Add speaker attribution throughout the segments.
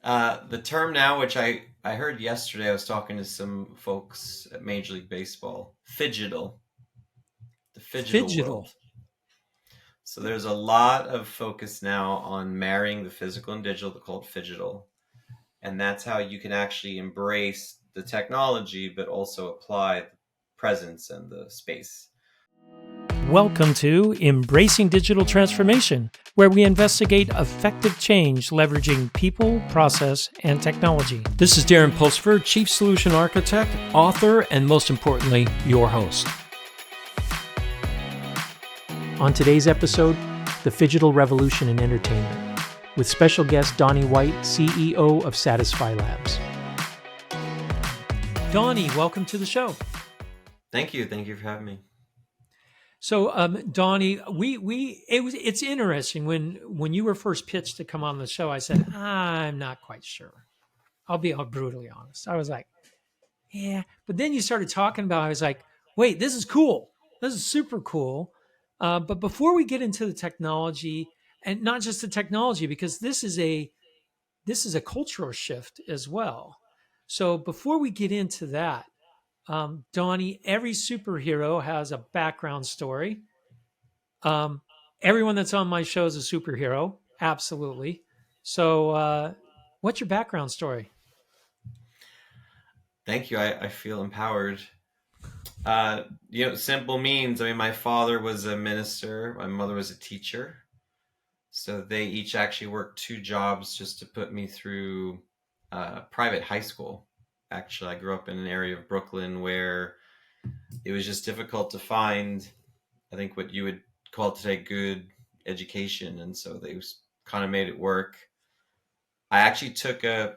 Speaker 1: The term now, which I heard yesterday, I was talking to some folks at Major League Baseball, Phygital, the Phygital
Speaker 2: Phygital.
Speaker 1: world. So there's a lot of focus now on marrying the physical and digital, called Phygital. And that's how you can actually embrace the technology, but also apply the presence and the space.
Speaker 2: Welcome to Embracing Digital Transformation, where we investigate effective change leveraging people, process, and technology. This is Darren Pulsford, Chief Solution Architect, author, and most importantly, your host. On today's episode, the Phygital Revolution in Entertainment, with special guest Donny White, CEO of SatisfiLabs. Donny, welcome to the show.
Speaker 1: Thank you. Thank you for having me.
Speaker 2: So, Donny, it's interesting when you were first pitched to come on the show. I said I'm not quite sure. I'll be brutally honest. I was like, yeah, but then you started talking about. I was like, wait, this is cool. This is super cool. But before we get into the technology, and not just the technology, because this is a cultural shift as well. So before we get into that, Donny, every superhero has a background story. Um, Everyone that's on my show is a superhero, absolutely. So, what's your background story?
Speaker 1: Thank you. I feel empowered. Simple means, my father was a minister, my mother was a teacher. So they each actually worked two jobs just to put me through private high school. Actually, I grew up in an area of Brooklyn where it was just difficult to find, I think, what you would call today good education. And so they kind of made it work. I actually took a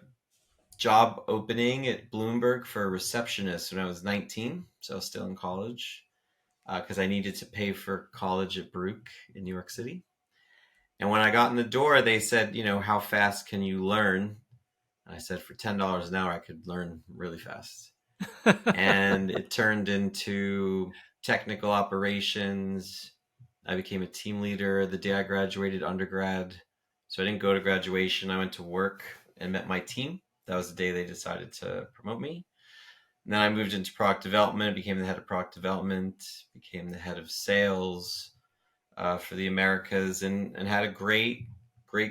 Speaker 1: job opening at Bloomberg for a receptionist when I was 19. So I was still in college because I needed to pay for college at Baruch in New York City. And when I got in the door, they said, how fast can you learn? And I said, for $10 an hour, I could learn really fast. And it turned into technical operations. I became a team leader the day I graduated undergrad. So I didn't go to graduation. I went to work and met my team. That was the day they decided to promote me. And then I moved into product development, became the head of product development, became the head of sales for the Americas, and had a great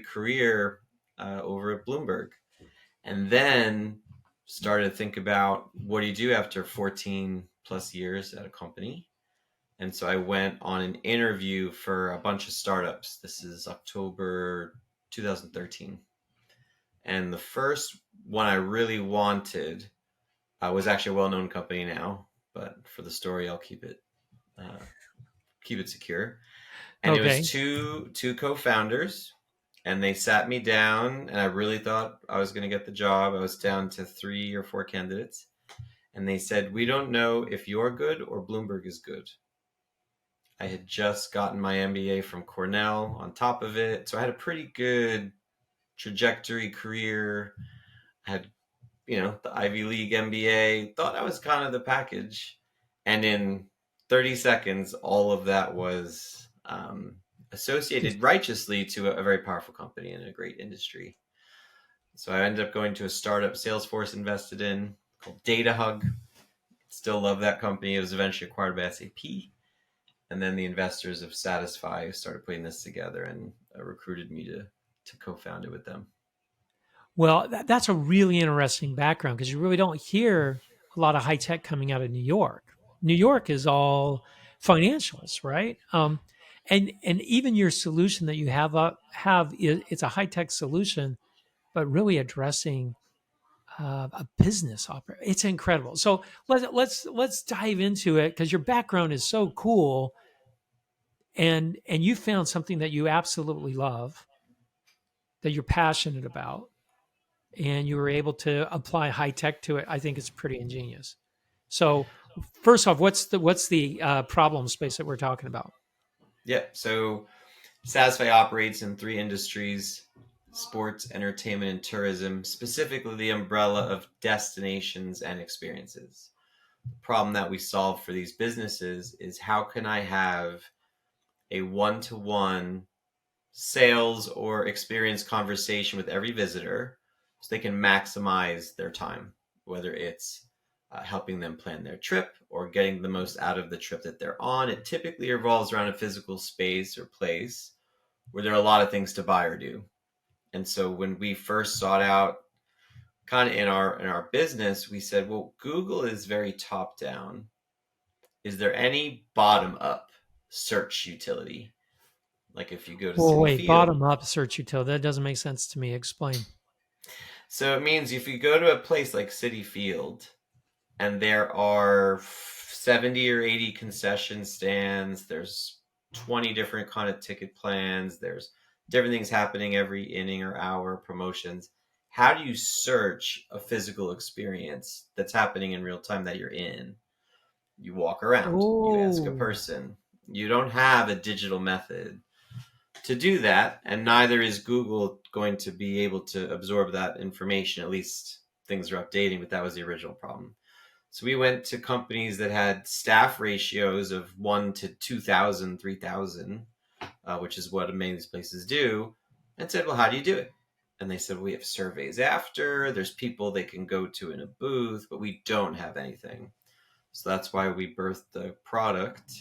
Speaker 1: career over at Bloomberg. And then started to think about, what do you do after 14 plus years at a company? And so I went on an interview for a bunch of startups. This is October 2013. And the first one I really wanted was actually a well-known company now, but for the story, I'll keep it secure. And It
Speaker 2: Okay.
Speaker 1: was two co-founders, and they sat me down, and I really thought I was going to get the job. I was down to 3 or 4 candidates, and they said, "We don't know if you're good or Bloomberg is good." I had just gotten my MBA from Cornell on top of it, so I had a pretty good trajectory career. I had, the Ivy League MBA. Thought I was kind of the package, and in 30 seconds, all of that was associated righteously to a very powerful company in a great industry. So I ended up going to a startup Salesforce invested in called DataHug. Still love that company. It was eventually acquired by SAP. And then the investors of Satisfy started putting this together and recruited me to co-found it with them.
Speaker 2: Well, that's a really interesting background because you really don't hear a lot of high tech coming out of New York. New York is all financials, right? And even your solution that you it's a high tech solution, but really addressing a business opera. It's incredible. So let's dive into it because your background is so cool, and you found something that you absolutely love, that you're passionate about, and you were able to apply high tech to it. I think it's pretty ingenious. So, first off, what's the problem space that we're talking about?
Speaker 1: Yeah. So Satisfy operates in 3 industries: sports, entertainment, and tourism, specifically the umbrella of destinations and experiences. The problem that we solve for these businesses is, how can I have a one-to-one sales or experience conversation with every visitor so they can maximize their time, whether it's helping them plan their trip or getting the most out of the trip that they're on. It typically revolves around a physical space or place where there are a lot of things to buy or do. And so when we first sought out kind of in our business, we said, well, Google is very top down. Is there any bottom up search utility? Like if you go to
Speaker 2: Well,
Speaker 1: City
Speaker 2: wait,
Speaker 1: Field.
Speaker 2: bottom up search utility. That doesn't make sense to me. Explain.
Speaker 1: So it means if you go to a place like City Field and there are 70 or 80 concession stands, there's 20 different kind of ticket plans, there's different things happening every inning or hour, promotions. How do you search a physical experience that's happening in real time that you're in? You walk around, you ask a
Speaker 2: Oh,
Speaker 1: person. You don't have a digital method to do that, and neither is Google going to be able to absorb that information. At least things are updating, but that was the original problem. So we went to companies that had staff ratios of 1 to 2,000, 3,000, which is what many of these places do, and said, well, how do you do it? And they said, well, we have surveys after, there's people they can go to in a booth, but we don't have anything. So that's why we birthed the product,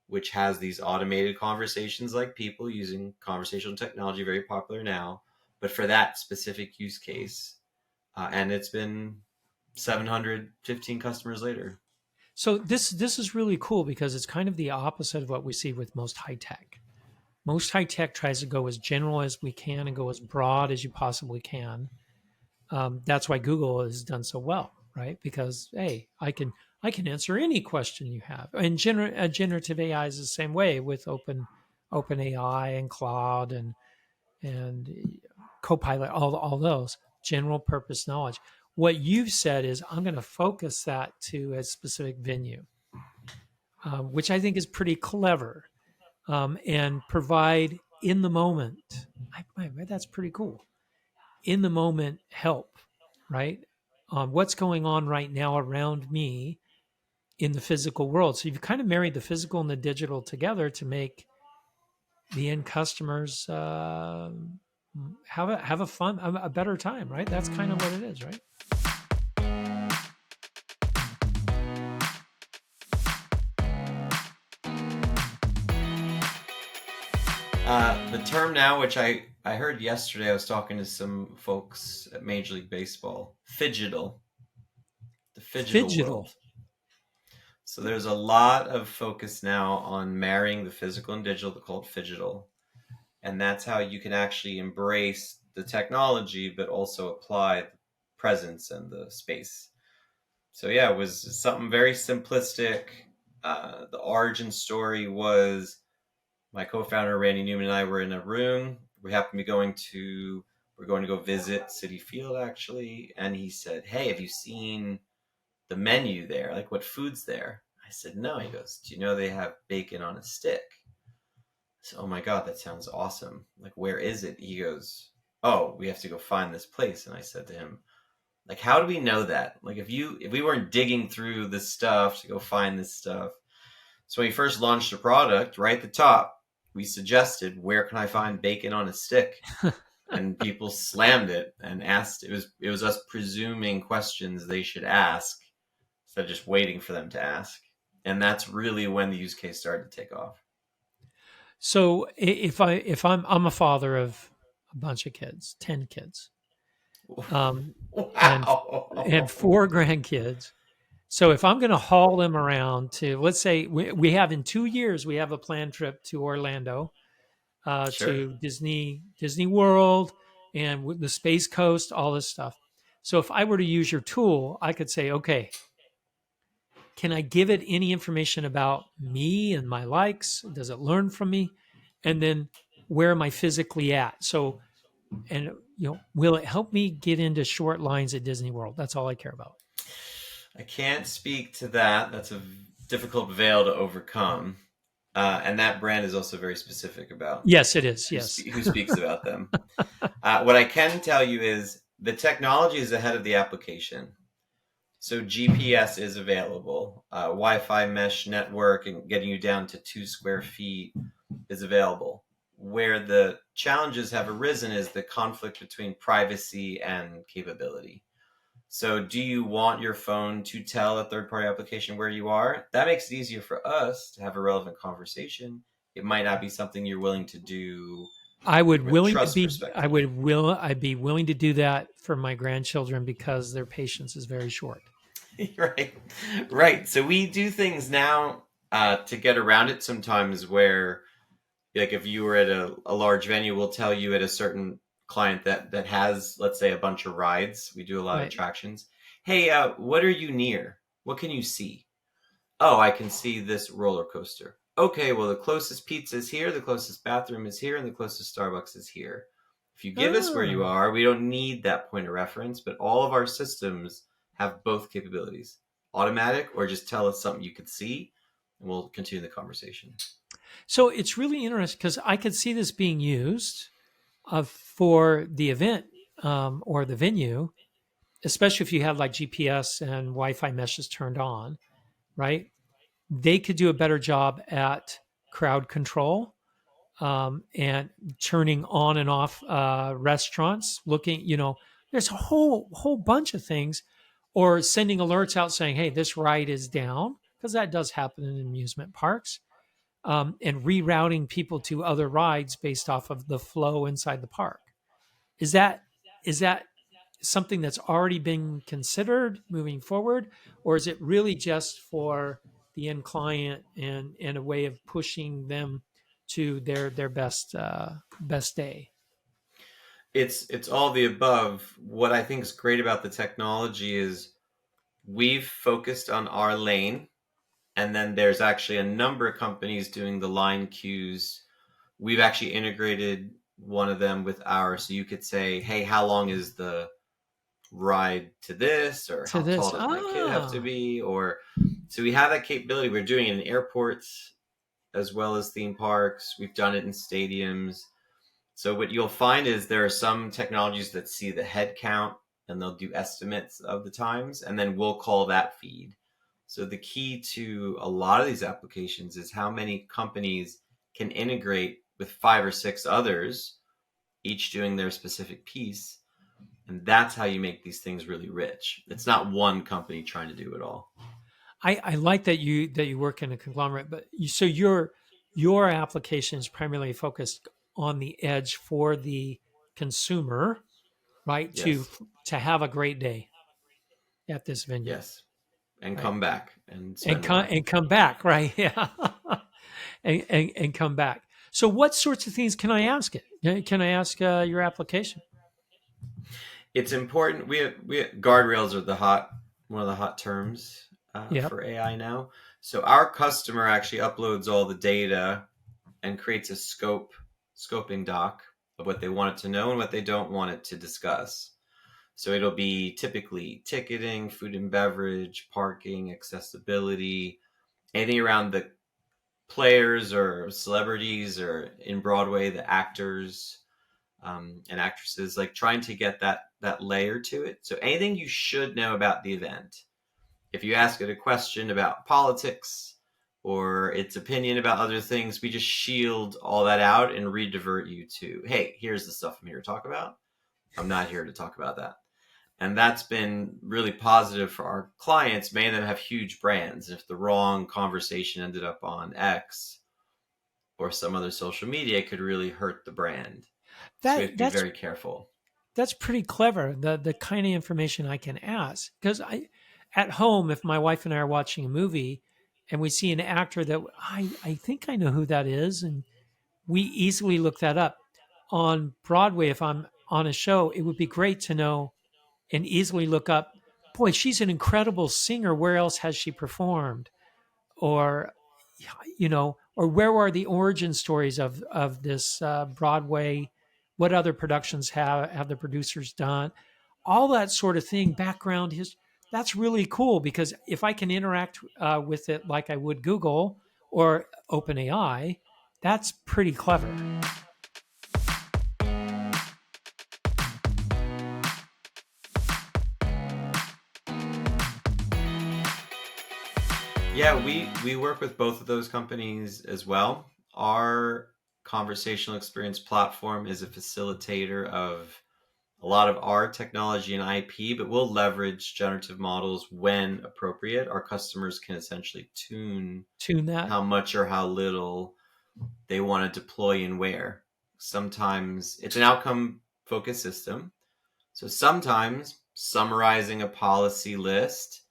Speaker 1: which has these automated conversations like people using conversational technology, very popular now, but for that specific use case. And it's been 715 customers later.
Speaker 2: so this is really cool because it's kind of the opposite of what we see with most high tech. Most high tech tries to go as general as we can and go as broad as you possibly can. That's why Google has done so well, right? Because hey, I can answer any question you have, and generative AI is the same way with Open AI and Cloud and Copilot, all those general purpose knowledge. What you've said is I'm going to focus that to a specific venue, which I think is pretty clever, and provide in the moment. That's pretty cool. In the moment help, right? What's going on right now around me in the physical world. So you've kind of married the physical and the digital together to make the end customers have a fun, a better time, right? That's kind of what it is, right?
Speaker 1: The term now, which I heard yesterday, I was talking to some folks at Major League Baseball, Phygital, the Phygital
Speaker 2: Phygital.
Speaker 1: world. So there's a lot of focus now on marrying the physical and digital, called Phygital. And that's how you can actually embrace the technology, but also apply the presence and the space. So yeah, it was something very simplistic. The origin story was my co-founder Randy Newman and I were in a room. We happened to be we're going to go visit City Field actually, and he said, "Hey, have you seen the menu there? Like what food's there?" I said, "No." He goes, "Do you know they have bacon on a stick?" I said, "Oh my god, that sounds awesome. Like where is it?" He goes, "Oh, we have to go find this place." And I said to him, like, how do we know that? Like if we weren't digging through this stuff to go find this stuff. So when we first launched the product, right at the top, we suggested, where can I find bacon on a stick? And people slammed it and asked. It was us presuming questions they should ask instead of just waiting for them to ask. And that's really when the use case started to take off.
Speaker 2: So if I'm a father of a bunch of kids, 10 kids, um, and and
Speaker 1: Wow.
Speaker 2: four grandkids. So if I'm going to haul them around to, let's say we have in 2 years, we have a planned trip to Orlando,
Speaker 1: Sure.
Speaker 2: to Disney World, and the Space Coast, all this stuff. So if I were to use your tool, I could say, okay, can I give it any information about me and my likes? Does it learn from me? And then where am I physically at? So, and will it help me get into short lines at Disney World? That's all I care about.
Speaker 1: I can't speak to that. That's a difficult veil to overcome. And that brand is also very specific about
Speaker 2: Yes, it is. Yes.
Speaker 1: who speaks about them. What I can tell you is the technology is ahead of the application. So GPS is available. Wi-Fi mesh network and getting you down to 2 square feet is available. Where the challenges have arisen is the conflict between privacy and capability. So, do you want your phone to tell a third party application where you are? That makes it easier for us to have a relevant conversation. It might not be something you're willing to do from a trust perspective.
Speaker 2: I'd be willing to do that for my grandchildren because their patience is very short.
Speaker 1: Right. Right. So, we do things now to get around it sometimes where, like, if you were at a large venue, we'll tell you at a certain client that has, let's say, a bunch of rides. We do a lot of
Speaker 2: Right.
Speaker 1: attractions. Hey, what are you near? What can you see? Oh, I can see this roller coaster. Okay, well, the closest pizza is here, the closest bathroom is here, and the closest Starbucks is here. If you give us where you
Speaker 2: Oh.
Speaker 1: are, we don't need that point of reference, but all of our systems have both capabilities, automatic or just tell us something you could see, and we'll continue the conversation.
Speaker 2: So it's really interesting because I could see this being used for the event or the venue, especially if you had like GPS and Wi-Fi meshes turned on, right? They could do a better job at crowd control and turning on and off restaurants. Looking, there's a whole bunch of things, or sending alerts out saying, "Hey, this ride is down," because that does happen in amusement parks, and rerouting people to other rides based off of the flow inside the park. Is that something that's already been considered moving forward, or is it really just for the end client and a way of pushing them to their best day?
Speaker 1: It's all the above. What I think is great about the technology is we've focused on our lane, and then there's actually a number of companies doing the line queues. We've actually integrated one of them with ours, so you could say, "Hey, how long is the ride to this?" or
Speaker 2: To
Speaker 1: "How tall
Speaker 2: this,
Speaker 1: does my kid have to be?" Or so we have that capability. We're doing it in airports as well as theme parks. We've done it in stadiums. So what you'll find is there are some technologies that see the head count and they'll do estimates of the times, and then we'll call that feed. So the key to a lot of these applications is how many companies can integrate with five or six others, each doing their specific piece. And that's how you make these things really rich. It's not one company trying to do it all.
Speaker 2: I like that you work in a conglomerate, but so your application is primarily focused on the edge for the consumer, right? To
Speaker 1: Yes.
Speaker 2: to have a great day at this venue,
Speaker 1: Yes. And
Speaker 2: right?
Speaker 1: come back and
Speaker 2: And
Speaker 1: spend more.
Speaker 2: come back, right? Yeah, and come back. So, what sorts of things can I ask it? Can I ask your application?
Speaker 1: It's important. We guardrails are the hot one of the hot terms
Speaker 2: Yep.
Speaker 1: for AI now. So our customer actually uploads all the data and creates a scoping doc of what they want it to know and what they don't want it to discuss. So it'll be typically ticketing, food and beverage, parking, accessibility, anything around the players or celebrities or in Broadway, the actors and actresses, like trying to get that layer to it. So anything you should know about the event. If you ask it a question about politics or its opinion about other things, we just shield all that out and redivert you to, hey, here's the stuff I'm here to talk about. I'm not here to talk about that. And that's been really positive for our clients. Many of them have huge brands. If the wrong conversation ended up on X or some other social media, it could really hurt the brand. So we have
Speaker 2: That
Speaker 1: to be
Speaker 2: that's
Speaker 1: very careful.
Speaker 2: that's pretty clever. The kind of information I can ask, because I at home, if my wife and I are watching a movie and we see an actor that I think I know who that is, and we easily look that up. On Broadway, if I'm on a show, it would be great to know and easily look up, boy, she's an incredible singer. Where else has she performed? Or, or where are the origin stories of this Broadway? What other productions have the producers done? All that sort of thing, background history. That's really cool because if I can interact with it like I would Google or OpenAI, that's pretty clever.
Speaker 1: Yeah, we work with both of those companies as well. Our conversational experience platform is a facilitator of a lot of our technology and IP, but we'll leverage generative models when appropriate. Our customers can essentially tune
Speaker 2: Tune that.
Speaker 1: how much or how little they want to deploy and where. Sometimes it's an outcome focused system. So sometimes summarizing a policy list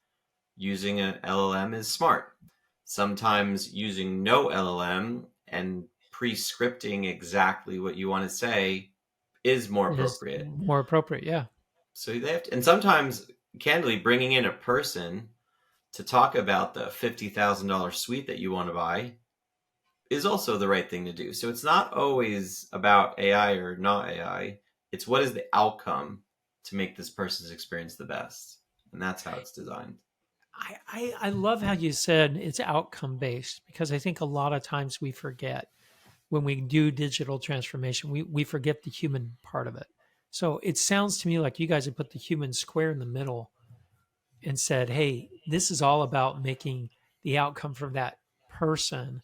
Speaker 1: using an LLM is smart. Sometimes using no LLM and pre-scripting exactly what you want to say is more
Speaker 2: Is
Speaker 1: appropriate.
Speaker 2: more appropriate. Yeah.
Speaker 1: So they have to, and sometimes, candidly, bringing in a person to talk about the $50,000 suite that you want to buy is also the right thing to do. So it's not always about AI or not AI. It's what is the outcome to make this person's experience the best. And that's how it's designed.
Speaker 2: I love how you said it's outcome based because I think a lot of times we forget when we do digital transformation, we forget the human part of it. So it sounds to me like you guys have put the human square in the middle and said, hey, this is all about making the outcome from that person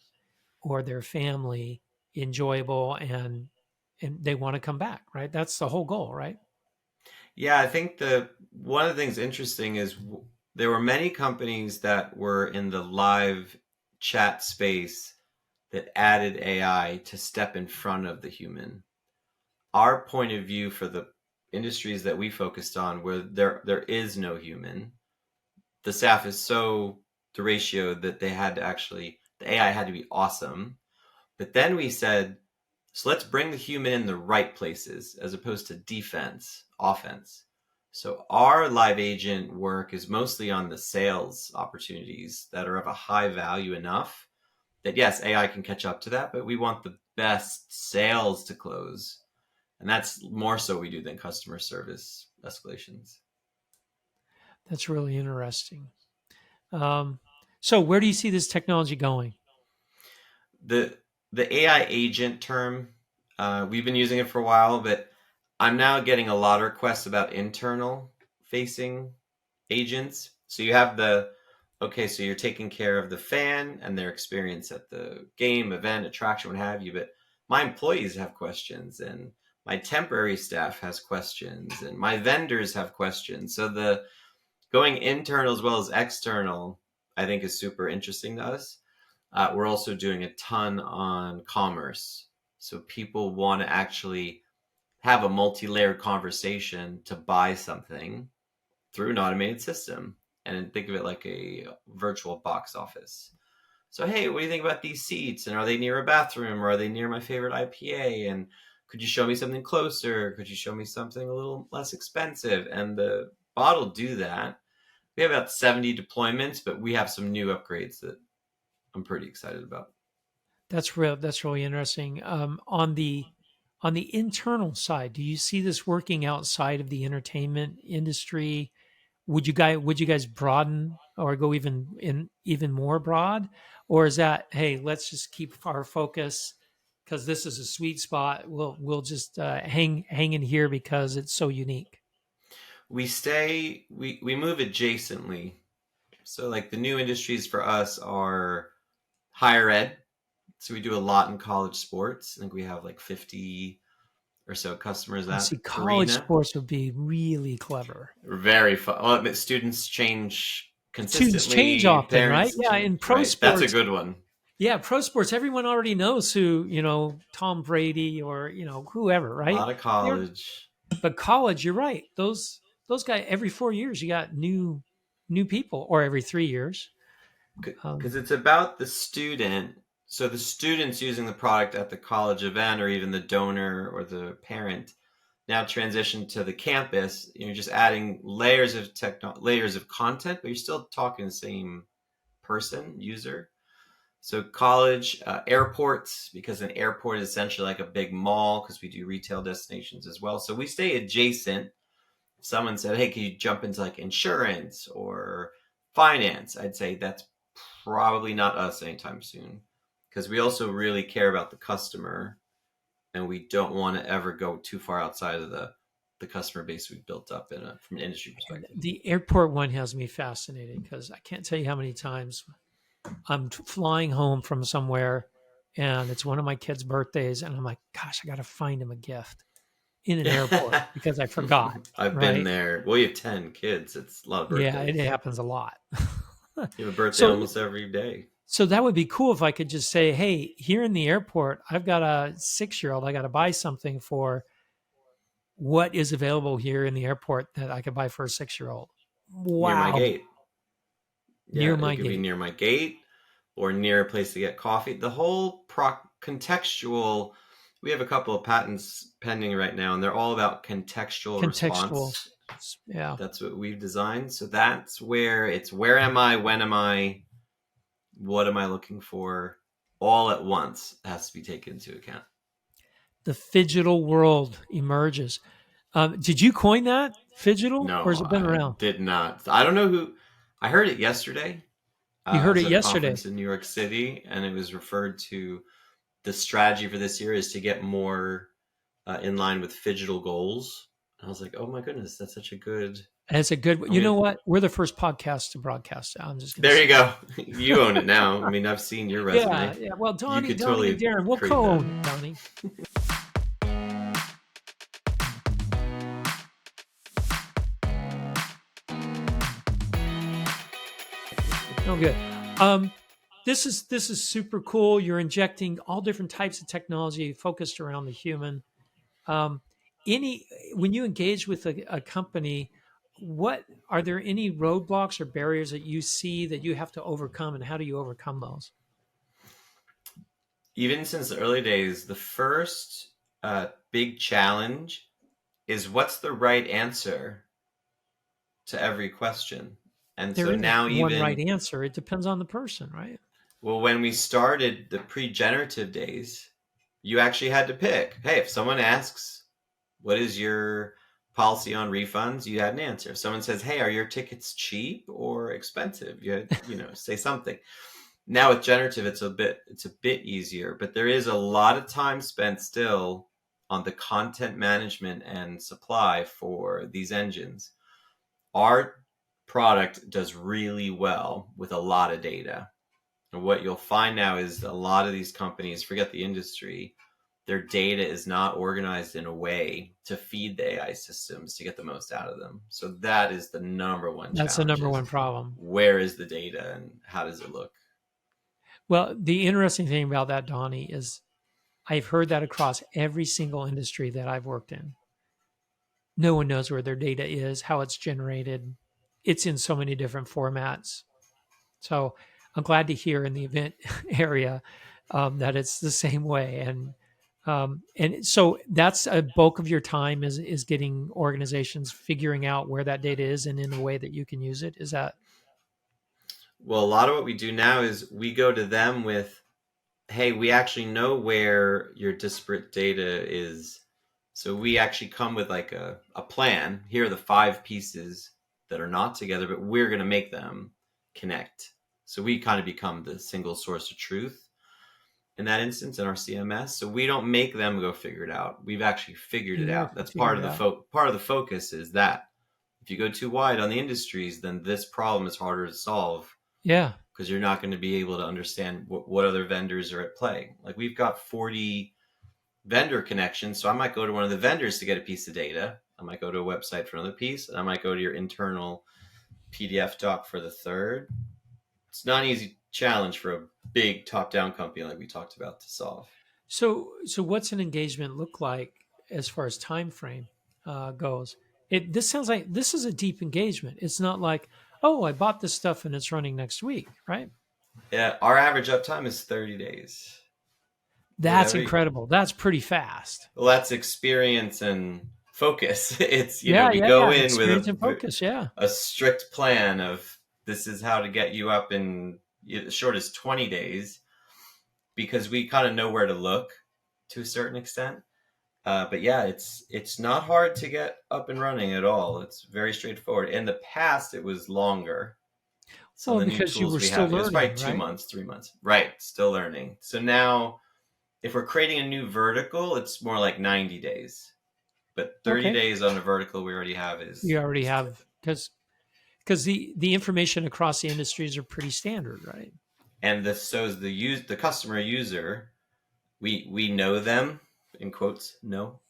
Speaker 2: or their family enjoyable and they want to come back, right? That's the whole goal, right?
Speaker 1: Yeah, I think the one of the things interesting is there were many companies that were in the live chat space that added AI to step in front of the human. Our point of view for the industries that we focused on where there is no human, the staff is so the ratio that they had to actually the AI had to be awesome. But then we said, so let's bring the human in the right places as opposed to defense, offense. So our live agent work is mostly on the sales opportunities that are of a high value enough that yes, AI can catch up to that, but we want the best sales to close. And that's more so we do than customer service escalations.
Speaker 2: That's really interesting. Um, so where do you see this technology going?
Speaker 1: The the AI agent term, we've been using it for a while, but I'm now getting a lot of requests about internal facing agents. So you have the okay, so you're taking care of the fan and their experience at the game, event, attraction, what have you. But my employees have questions, and my temporary staff has questions, and my vendors have questions. So the going internal as well as external, I think, is super interesting to us. We're also doing a ton on commerce. So people want to actually have a multi-layered conversation to buy something through an automated system and think of it like a virtual box office. So, hey, what do you think about these seats? And are they near a bathroom or are they near my favorite IPA? And could you show me something closer? Could you show me something a little less expensive? And the bot will do that. We have about 70 deployments, but we have some new upgrades that I'm pretty excited about.
Speaker 2: That's real. That's really interesting. On the internal side, do you see this working outside of the entertainment industry? Would you guys broaden or go even more broad, or is that hey, let's just keep our focus because this is a sweet spot. We'll just hang in here because it's so unique.
Speaker 1: We move adjacently. So like the new industries for us are higher ed. So we do a lot in college sports. I think we have like 50 or so customers
Speaker 2: I see
Speaker 1: that
Speaker 2: college
Speaker 1: arena.
Speaker 2: sports would be really clever.
Speaker 1: Very fun. Well, students change
Speaker 2: Students change
Speaker 1: consistently.
Speaker 2: often, right?
Speaker 1: Parents
Speaker 2: Yeah,
Speaker 1: change.
Speaker 2: in pro
Speaker 1: Right. That's a
Speaker 2: sports,
Speaker 1: good one.
Speaker 2: yeah, pro sports, everyone already knows who, Tom Brady or, whoever,
Speaker 1: A
Speaker 2: right?
Speaker 1: lot of
Speaker 2: They're,
Speaker 1: college.
Speaker 2: but college, you're right. Those guys every 4 years you got new people or every 3 years.
Speaker 1: Because
Speaker 2: Um,
Speaker 1: it's about the student. So the students using the product at the college event or even the donor or the parent now transition to the campus. You're just adding layers of content, but you're still talking the same person, user. So college, airports, because an airport is essentially like a big mall because we do retail destinations as well. So we stay adjacent. If someone said, "Hey, can you jump into like insurance or finance?" I'd say that's probably not us anytime soon because we also really care about the customer and we don't want to ever go too far outside of the customer base we've built up from an industry
Speaker 2: and
Speaker 1: perspective.
Speaker 2: the airport one has me fascinated because I can't tell you how many times I'm flying home from somewhere and it's one of my kids' birthdays, and I'm like, gosh, I got to find him a gift in an airport because I forgot.
Speaker 1: I've been
Speaker 2: Right?
Speaker 1: there. Well, you have 10 kids. It's a lot of
Speaker 2: Yeah, it
Speaker 1: birthdays.
Speaker 2: happens a lot.
Speaker 1: You have a birthday
Speaker 2: so
Speaker 1: almost every day.
Speaker 2: So that would be cool if I could just say, "Hey, here in the airport, I've got a 6-year-old. I got to buy something for what is available here in the airport that I could buy for a 6-year-old."
Speaker 1: Near my
Speaker 2: Wow,
Speaker 1: gate. Yeah,
Speaker 2: near
Speaker 1: it
Speaker 2: my
Speaker 1: could be
Speaker 2: gate.
Speaker 1: near my gate or near a place to get coffee. The whole contextual, we have a couple of patents pending right now, and they're all about contextual
Speaker 2: Contextual.
Speaker 1: response.
Speaker 2: Yeah.
Speaker 1: That's what we've designed. So that's where it's where am I, when am I, what am I looking for, all at once has to be taken into account.
Speaker 2: The phygital world emerges. Did you coin that phygital, or has
Speaker 1: No,
Speaker 2: it been
Speaker 1: I
Speaker 2: around?
Speaker 1: did not. I don't know who. I heard it yesterday.
Speaker 2: You
Speaker 1: I
Speaker 2: heard
Speaker 1: was
Speaker 2: it
Speaker 1: at a conference
Speaker 2: yesterday.
Speaker 1: in New York City, and it was referred to the strategy for this year is to get more in line with Phygital goals. And I was like, oh my goodness, that's such a good.
Speaker 2: And it's a good.
Speaker 1: I'm
Speaker 2: You know
Speaker 1: gonna.
Speaker 2: what? We're the first podcast to broadcast. I'm just going to
Speaker 1: There
Speaker 2: say
Speaker 1: you
Speaker 2: that.
Speaker 1: go. You own it now. I mean, I've seen your
Speaker 2: Yeah,
Speaker 1: resume.
Speaker 2: yeah. Well,
Speaker 1: You
Speaker 2: Donnie, and
Speaker 1: could
Speaker 2: Darren, we'll
Speaker 1: create that.
Speaker 2: co-own it, Donnie. Oh, good. Um, this is super cool. You're injecting all different types of technology focused around the human. Um, any when you engage with a company, what are there any roadblocks or barriers that you see that you have to overcome, and how do you overcome those?
Speaker 1: Even since the early days, the first big challenge is what's the right answer to every question. And
Speaker 2: There
Speaker 1: so
Speaker 2: isn't
Speaker 1: now,
Speaker 2: one right
Speaker 1: even,
Speaker 2: answer. It depends on the person, right?
Speaker 1: well, when we started the pre generative days, you actually had to pick. Hey, if someone asks, what is your policy on refunds? You had an answer. If someone says, hey, are your tickets cheap or expensive? You had, say something. Now with generative, it's a bit easier, but there is a lot of time spent still on the content management and supply for these engines. Our product does really well with a lot of data. And what you'll find now is a lot of these companies, forget the industry, their data is not organized in a way to feed the AI systems to get the most out of them. So that is the number one
Speaker 2: That's the
Speaker 1: challenge
Speaker 2: number
Speaker 1: is
Speaker 2: one problem.
Speaker 1: where is the data and how does it look?
Speaker 2: Well, the interesting thing about that, Donnie, is I've heard that across every single industry that I've worked in. No one knows where their data is, how it's generated. It's in so many different formats. So I'm glad to hear in the event area that it's the same way. And so that's a bulk of your time is getting organizations figuring out where that data is and in a way that you can use it. Is that
Speaker 1: Well, a lot of what we do now is we go to them with, hey, we actually know where your disparate data is. So we actually come with like a plan. Here are the 5 pieces that are not together, but we're going to make them connect. So we kind of become the single source of truth in that instance in our CMS. So we don't make them go figure it out. We've actually figured it
Speaker 2: you
Speaker 1: out.
Speaker 2: actually
Speaker 1: That's
Speaker 2: figure
Speaker 1: part of
Speaker 2: it
Speaker 1: the
Speaker 2: out?
Speaker 1: part of the focus is that if you go too wide on the industries, then this problem is harder to solve
Speaker 2: Yeah.
Speaker 1: because you're not going to be able to understand what other vendors are at play. Like we've got 40 vendor connections, so I might go to one of the vendors to get a piece of data. I might go to a website for another piece, and I might go to your internal PDF doc for the third. It's not an easy challenge for a big top-down company like we talked about to solve.
Speaker 2: So what's an engagement look like as far as time frame goes? This sounds like this is a deep engagement. It's not like, oh, I bought this stuff and it's running next week, right?
Speaker 1: Yeah, our average uptime is 30 days.
Speaker 2: That's
Speaker 1: Whatever.
Speaker 2: incredible. That's pretty fast.
Speaker 1: Well, that's experience and focus. It's,
Speaker 2: Yeah,
Speaker 1: we
Speaker 2: yeah,
Speaker 1: go
Speaker 2: yeah.
Speaker 1: in with
Speaker 2: Experience and focus. Yeah.
Speaker 1: a strict plan of this is how to get you up in as short as 20 days because we kind of know where to look to a certain extent. But yeah, it's not hard to get up and running at all. It's very straightforward. In the past, it was longer. Some
Speaker 2: Well,
Speaker 1: of the new
Speaker 2: because you
Speaker 1: tools
Speaker 2: were
Speaker 1: we
Speaker 2: still
Speaker 1: have, it was probably
Speaker 2: learning,
Speaker 1: two
Speaker 2: right?
Speaker 1: months, 3 months. Right, still learning. So now, if we're creating a new vertical, it's more like 90 days. But 30
Speaker 2: Okay.
Speaker 1: days on a vertical we already have
Speaker 2: You
Speaker 1: is
Speaker 2: already
Speaker 1: good.
Speaker 2: have because the information across the industries are pretty standard, right?
Speaker 1: And this shows the customer user. we know them, in quotes, no.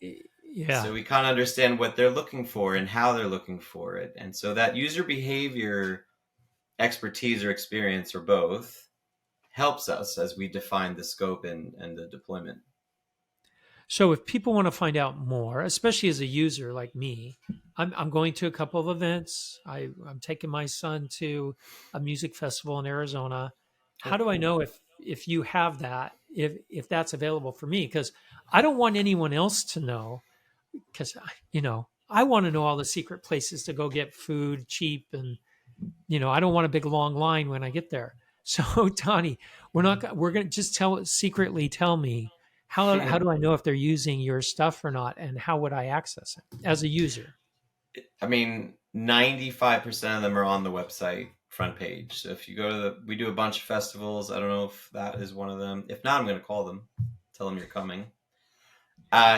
Speaker 2: Yeah.
Speaker 1: So we kind of understand what they're looking for and how they're looking for it. And so that user behavior expertise or experience or both helps us as we define the scope and the deployment.
Speaker 2: So if people want to find out more, especially as a user like me, I'm going to a couple of events. I'm taking my son to a music festival in Arizona.
Speaker 1: Oh,
Speaker 2: How do I
Speaker 1: cool.
Speaker 2: know if you have that, if that's available for me? Because I don't want anyone else to know. Because I want to know all the secret places to go get food cheap, and I don't want a big long line when I get there. So Donnie, we're gonna just secretly tell me how do I know if they're using your stuff or not, and how would I access it as a user?
Speaker 1: I mean, 95% of them are on the website front page. So if you go to we do a bunch of festivals. I don't know if that is one of them. If not, I'm going to call them, tell them you're coming.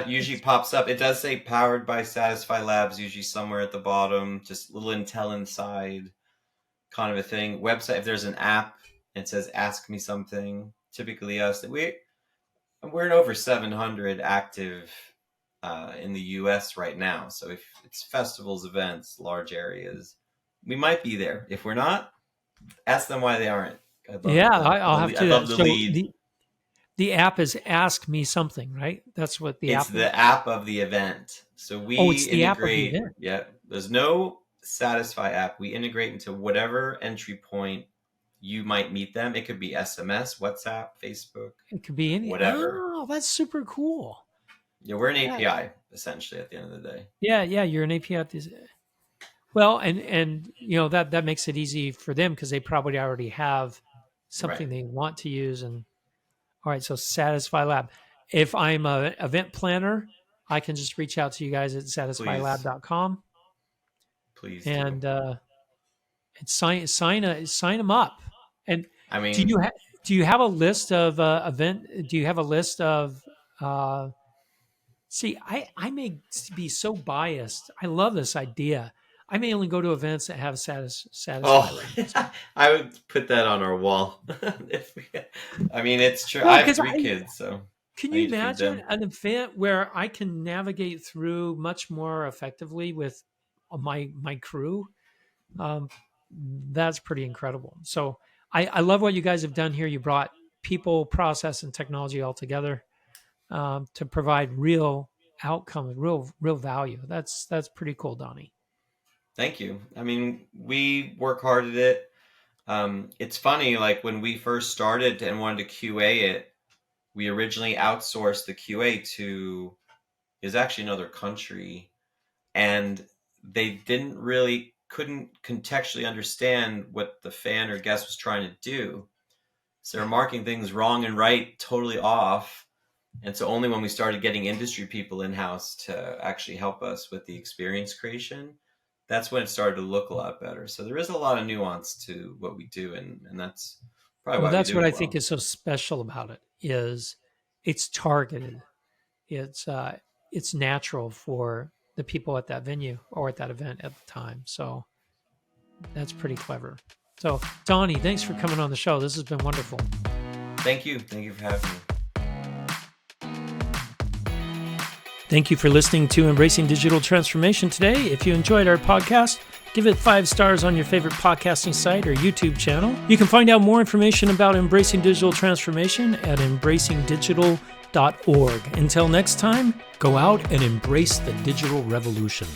Speaker 1: Usually pops up. It does say powered by SatisfiLabs, usually somewhere at the bottom, just little intel inside kind of a thing. Website, if there's an app, it says ask me something. Typically us. We're in over 700 active in the US right now. So if it's festivals, events, large areas, we might be there. If we're not, ask them why they aren't.
Speaker 2: Yeah, I'll have
Speaker 1: I'd
Speaker 2: to.
Speaker 1: love the
Speaker 2: So
Speaker 1: lead.
Speaker 2: the app is Ask Me Something, right? That's what the
Speaker 1: It's
Speaker 2: app is.
Speaker 1: the app of the event. So
Speaker 2: Oh,
Speaker 1: we
Speaker 2: it's the app of the
Speaker 1: integrate,
Speaker 2: event.
Speaker 1: yeah, there's no Satisfy app. We integrate into whatever entry point you might meet them. It could be SMS, WhatsApp, Facebook,
Speaker 2: It could be any.
Speaker 1: whatever.
Speaker 2: Oh, that's super cool.
Speaker 1: Yeah, we're an
Speaker 2: Yeah,
Speaker 1: API essentially at the end of the day.
Speaker 2: yeah. You're an API. Well, and that makes it easy for them because they probably already have
Speaker 1: Right.
Speaker 2: something they want to use. And all right, so Satisfy Lab. If I'm a event planner, I can just reach out to you guys at
Speaker 1: Please,
Speaker 2: satisfylab.com
Speaker 1: please do.
Speaker 2: and sign them up. And
Speaker 1: I
Speaker 2: do you
Speaker 1: mean,
Speaker 2: have do you have a list of do you have a list of see, I may be so biased. I love this idea. I may only go to events that have Satisfy
Speaker 1: oh,
Speaker 2: Labs.
Speaker 1: I would put that on our wall. If we, I mean, it's true.
Speaker 2: Well,
Speaker 1: I have
Speaker 2: because
Speaker 1: three kids, so
Speaker 2: can
Speaker 1: I
Speaker 2: you
Speaker 1: need to feed
Speaker 2: imagine
Speaker 1: them.
Speaker 2: an event where I can navigate through much more effectively with my crew? Um, that's pretty incredible. So I love what you guys have done here. You brought people, process, and technology all together to provide real outcome, real value. That's pretty cool, Donnie.
Speaker 1: Thank you. I mean, we work hard at it. It's funny, like when we first started and wanted to QA it, we originally outsourced the QA to is actually another country, and they didn't really couldn't contextually understand what the fan or guest was trying to do. So they're marking things wrong and right, totally off. And so only when we started getting industry people in house to actually help us with the experience creation, that's when it started to look a lot better. So there is a lot of nuance to what we do, and that's probably
Speaker 2: Well,
Speaker 1: why we
Speaker 2: that's
Speaker 1: do
Speaker 2: what
Speaker 1: it
Speaker 2: I think
Speaker 1: well.
Speaker 2: is so special about it is it's targeted. It's uh, it's natural for the people at that venue or at that event at the time. So that's pretty clever. So Donnie, thanks for coming on the show. This has been wonderful.
Speaker 1: Thank you. Thank you for having me.
Speaker 2: Thank you for listening to Embracing Digital Transformation today. If you enjoyed our podcast, give it 5 stars on your favorite podcasting site or YouTube channel. You can find out more information about Embracing Digital Transformation at embracingdigital.org. Until next time, go out and embrace the digital revolution.